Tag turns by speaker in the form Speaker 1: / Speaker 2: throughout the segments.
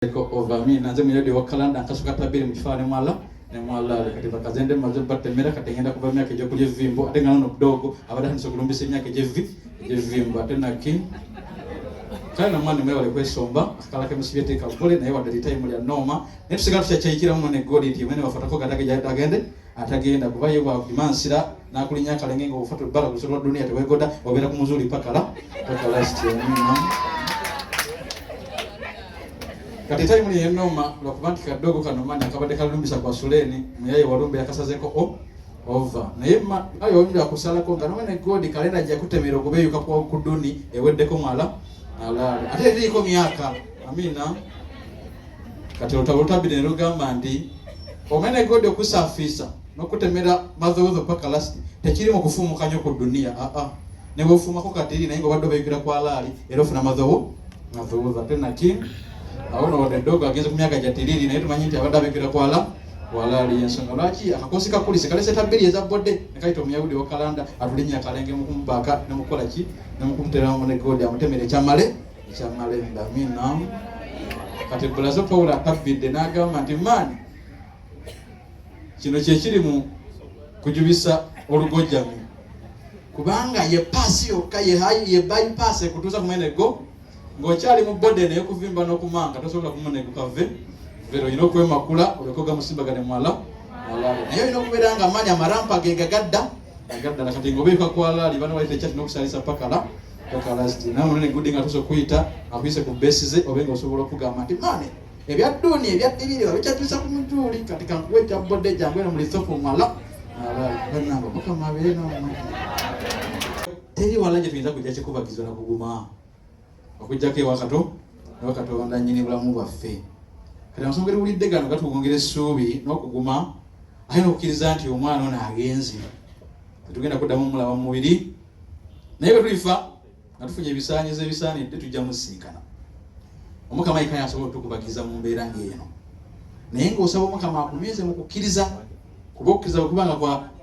Speaker 1: over me nanze muyodi wakalanda nkasuka tabiri mu kifane mwala ne mwala kati bakazende maze batemera katengenda kuba myaka je kulye vimbo ate ngano kudogo abada haniso kulumbisa myaka je vimbo ate naki kana mwana mwe wale kwesomba akala ke musibete ka bole naye wadali time ya noma netusigala tukyayikira mu ne godi ti mwene wafatako gatake ja tagende atagenda kuba yewa kumansira na kulinya kalenge ngo ufatu bala kusolwa dunia tewegoda obera kumuzuli pakala last year kati time ni enoma lokubanti kadogo kanomanya akabade kalumbisa kwa suleni muyaye walumbe yakasazeko over naima ayo onja kusala ko ngano ne godi kalenda ja kutemera okubeyuka kwa kuduni eweddeko mwala ala ate ndiko myaka amina kati otabine rugamba ndi omene godi okusafisa nokutemera mazozo paka last tekiri mu kufumuka nyo ku dunia ne bofuma ko katiri naingo bado beyukira kwa lali erofuna mazozo tena king aona wade dogo agenze kumyaka jatiriri na yetu manyinti abadabekira kwala walali yensonga laki akakosika kulise kale setabiri eza bodde nekaito myahudi wakalanda atulinya kalenge mukumbaka ne mukola ki ne mukumtera mu ne godi amutemere chamale ndamina kati bulazo Paula akabidde nagamba nti mani kino kyekiri mu kujubisa olugojjami kubanga ye pasi okaye hayi ye bypass kutuza kumene go ngochali mu bode ne kuvimba no kumanga tosobola kumune kukave vero ino kwe makula olekoga musimba gane mwala nayo ino kuberanga amanya marampa gegagadda na kati ngobeka kwala libana walite chat no kusalisa pakala last na munene goodinga toso kuita akwise ku besize obenga osobola kugamba nti mane ebyaduni ebyadibiri wabichatusa ku mutuli katika kuweta bode jangwe no mulisofu mwala bana boka mabere no teri walaje tuinza kujache kubagizo na kuguma okujjako wakato wanda nyini bulamu bwaffe kati amasongeri wulidde gano gatugongera essuubi n'okuguma ayina okukkiriza nti omwana ono agenze tetugenda kuddamu mulaba mu mubiri naye bwe tulifa nga tufunye ebisaanyizo ebisaanidde tujja musinkana omukama yekka yasobola otukubagiza mu mbeera ng'eno naye ng'osaba omukama akunyweze mu kukkiriza kuba okukkiriza bwekubanga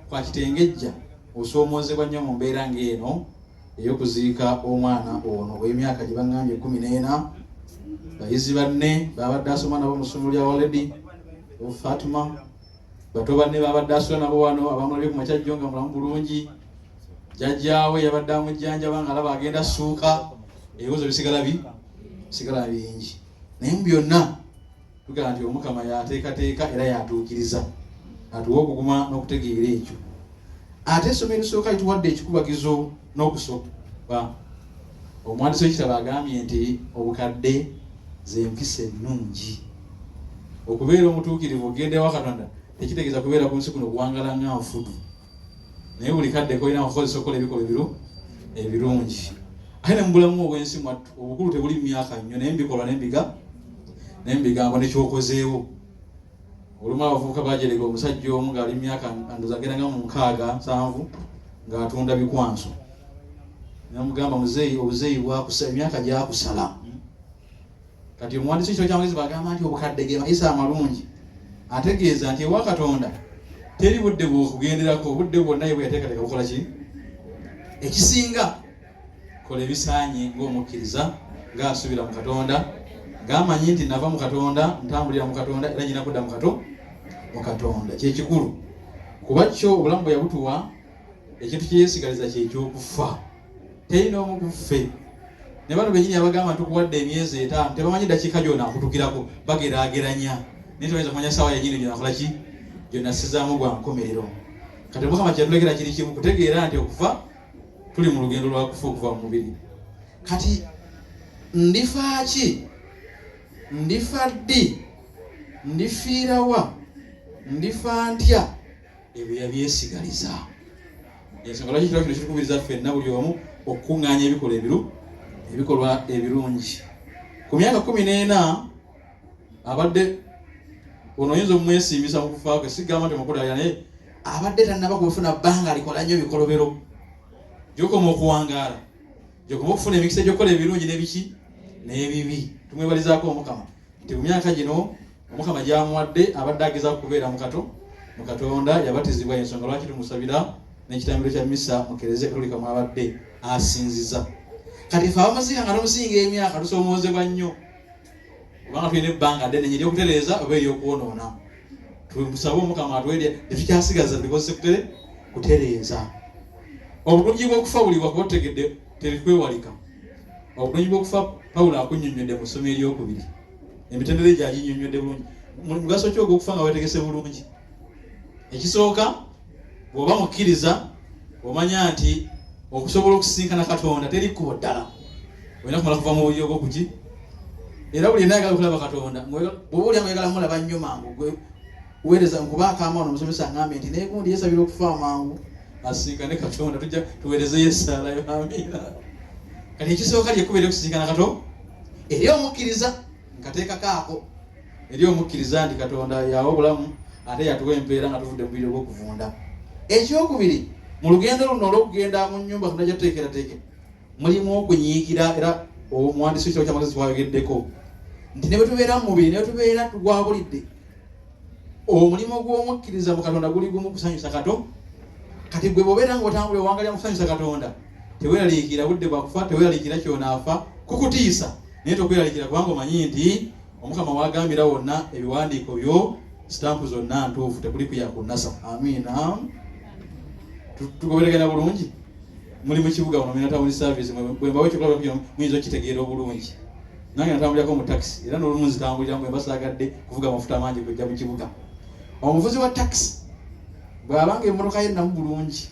Speaker 1: kwa kitengejja osoomozebwa nnyo mu mbeera ng'eno eyokuziika omwana ono w'emyaka gye bangambye 14 bayizi banne babadde asoma nabo mu ssomero lya Waledi Fatima bato banne babadde asoma nabo wano abamulabye ku makyajjo nga mulamu bulungi jjajjaawe yabadde amujjanjaba nga alaba agenda ssuuka ebibuuzo bisigala bingi naye mu byonna tugamba nti omukama yateekateeka era yatuukiriza atuwa okuguma n'okutegeera ekyo ate essomero lisooka lituwadde ekikubagizo n'okusooka omuwandiisi w'ekitabo agambye nti obukadde z'empisa ennungi okubeera omutuukirivu ogende wa Katonda tekitegeeza kubeera ku nsi kuno kuwangala nga nfudu naye buli kadde kolina okukozesa okukola ebikolwa ebirungi ate ne mu bulamu obw'ensi mwattu obukulu tebuli myaka nnyo naye mbikolwa n'embigambo nekyokozeewo olumu abavubuka bajerega omusajja omu ng'ali myaka andozagera nga mu 6-7 ng'atunda bikwanso namugamba muzeeyi obuzeeyi bwakusala emyaka gyakusala kati omuwandiisi w'ekitabo ky'amagezi bagamba nti obukadde ge mayisa amalungi ategeeza nti ewa Katonda teri budde bwokugenderako obudde bwonna ye bwe yateekateeka bukola ki ekisinga kola ebisaanye ng'omukkiriza ng'asuubira mu Katonda ng'amanyi nti nava mu Katonda ntambulira mu Katonda era nyina kudda mu Katonda kyekikulu kuba kyo obulamu bwe yabutuwa ekintu kyeyesigaliza kyekyokufa terina omu kuffe ne bano benyini abagamba ntukuwadde emyezi 5 tebamanyi ddakiika gyona akutukirako bageraageranya naye tebayinza kumanya ssaawa yenyini gyonakola ki gyonasizaamu gwa nkomerero kati omukama kyatulekera kiri kimu kutegeera nti okufa tuli mu lugendo lwa kufa okuva mu mubiri kati ndifa ki ndifa ddi ndifiirawa ndifa ntya ebyo yabyesigaliza ensonga lwaki ekitabo kino kitukubiriza ffenna buli omu okukuŋŋaanya ebikolwa ebirungi ku myaka 14 abadde ono oyinza omumwesiimisa mu kufa kwe sigamba nti omukulaalira naye abadde tannaba kubufuna bbanga alikola nnyo ebikolobero gyokoma okuwangaala gyokoma okufuna emikisa egyokukola ebirungi n'ebiki n'ebibi tumwebalizaako omukama nti mu myaka gino omukama gyamuwadde abadde agezaako kubeera mu Katonda yabatizibwa ensonga lwaki tumusabira n'ekitambiro kya misa mu Kereziya Katolika mwabadde asinziza kati fe abamuziika nga tumusinga emyaka tusoomozebwa nnyo kubanga tulina ebbanga ddene nnyo ery'okutereeza oba ery'okwonoona. Tumusabe Omukama atuweerye tetukyasigaza bikozese kutereeza. Obulungi bw'okufa buliwa kuba tutegedde terikwewalika. Obulungi bw'okufa Pawulo akunnyonnyodde mu ssomo eryokubiri. Emitendera gye aginnyonnyodde bulungi. Mugaso ki ogw'okufa nga weetegese bulungi? Ekisooka bw'oba mukkiriza omanya nti okusobola okusisinkana Katonda teri kkubo ddala. Olina kumala kuva mu buyi obw'okuki? Era buli ayagala okulaba Katonda bw'oba oli amuyagala mulaba nnyo mangu weereza nkubaako amaana omusomesa aŋŋambye nti naye gundi yeesabira okufa amangu asisinkane Katonda tujja tuweerezeyo essaalayo. Amiina. Kati ekisooka lyekkubeera okusisinkana Katonda eri omukkiriza nkateekako ako eri omukkiriza nti Katonda yawa obulamu ate yatuwa empeera nga tuvudde mu bubiri obw'okuvunda. Ekyokubiri mu lugendo luno olw'okugenda mu nnyumba Katonda gyatuteekerateeke mulimu okunyiikira era omuwandiisi w'ekitabo ky'amagezi twayogeddeko nti ne bwe tubeera mu mubiri ne bwe tubeera tugwabulidde omulimu gw'omukkiriza mu Katonda guli gumu kusanyusa Katonda. Kati gwe bw'obeera ng'otambula owangalira mu kusanyusa Katonda teweeraliikira budde bwa kufa, teweeraliikira kyonaafa kukutiisa naye tokweraliikira kubanga omanyi nti Omukama wagambira wonna ebiwandiiko byo sitampu zonna ntuufu tekuli kuyakunnasa. Amiina. Tugoberegana bulungi. Muli mu kibuga wano mulina tawuni service bwe mbawe ekyokulaba kyo muyinza okitegeera obulungi. Nange natambulirako mu taxi era n'olumu nzitambulira bwe mbasaagadde kuvuga amafuta mangi kujja mu kibuga. Omuvuzi wa taxi bw'abanga emmotoka ye namu bulungi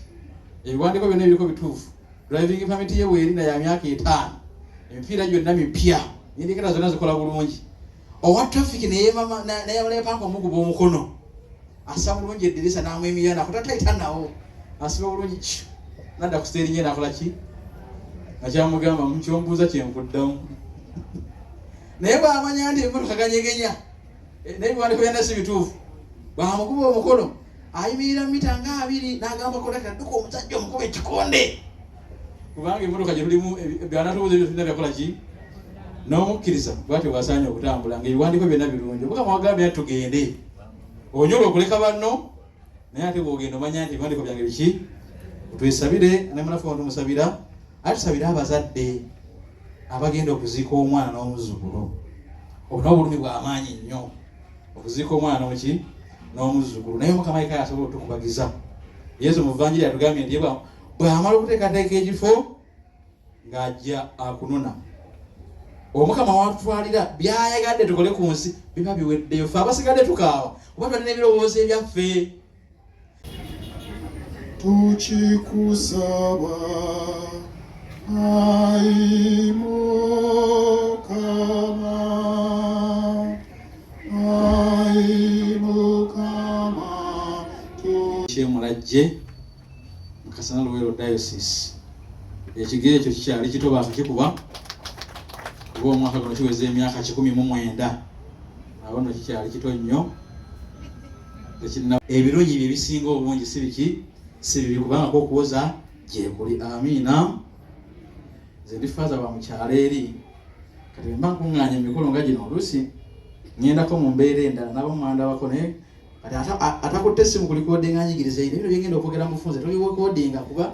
Speaker 1: ebiwandiiko byonna ebiriko bituufu driving permit ye bw'erina ya myaka 5 emipiira gyonna mipya indiketa zonna zikola bulungi. Owa traffic neyamala epanka omuguba omukono assa bulungi eddirisa n'amwemira nakutataita nawo asiba bulungi nadda ku steeringi nakola ki akyamugamba mukyombuuza kyenkuddamu naye bw'amanya nti emmotoka ganyegenya n'ebiwandiiko byonna si bituufu bw'amukuba omukono ayimirira mita nga 2 n'agamba kondakita dduka omusajja omukuba ekikonde kubanga emmotoka gye tulimu byanatubuuza ebyo tulina byakola ki n'omukkiriza bwatyo bwasaanye okutambula ng'ebiwandiiko byonna birungi. Omukama wagambye nti tugende onyola okuleka banno naye ate bw'ogenda omanya nti ebiwandiiko byange biki. Twesabire ne munafu tumusabira atusabire abazadde abagenda okuziika omwana n'omuzzukulu. Obuna obulumi bw'amaanyi nnyo okuziika omwana n'omuki n'omuzzukulu naye Omukama yekka asobola otukubagiza. Yesu mu Vvanjiri yatugambye nti bw'amala okuteekateeka ekifo ng'ajja akunona. Omukama watutwalira by'ayagadde tukole ku nsi biba biweddeyo ffe abasigadde tukaaba oba tulina ebirowoozo ebyaffe.
Speaker 2: Tukikusaba Ai Mukama
Speaker 1: kyemulajje Mukasana Luweero Diocese ekigere ekyo kikyali kito baakakikuba kuba omwaka guno kiweza emyaka 19 awono kikyali kito nnyo ebirungi bye bisinga obungi si biki si bibi kubanga okuwoza gyekuli. Amiina. Nze ndi faaza ba mukyalo eri kati mba nkuŋŋaanya emikolo nga gino oluusi ŋŋendako mu mbeera endala nabo mwandabako naye kati atakutte essimu kulikodinga anyigiriza ine bino byegenda okwogera mufunze toliwekodinga kuba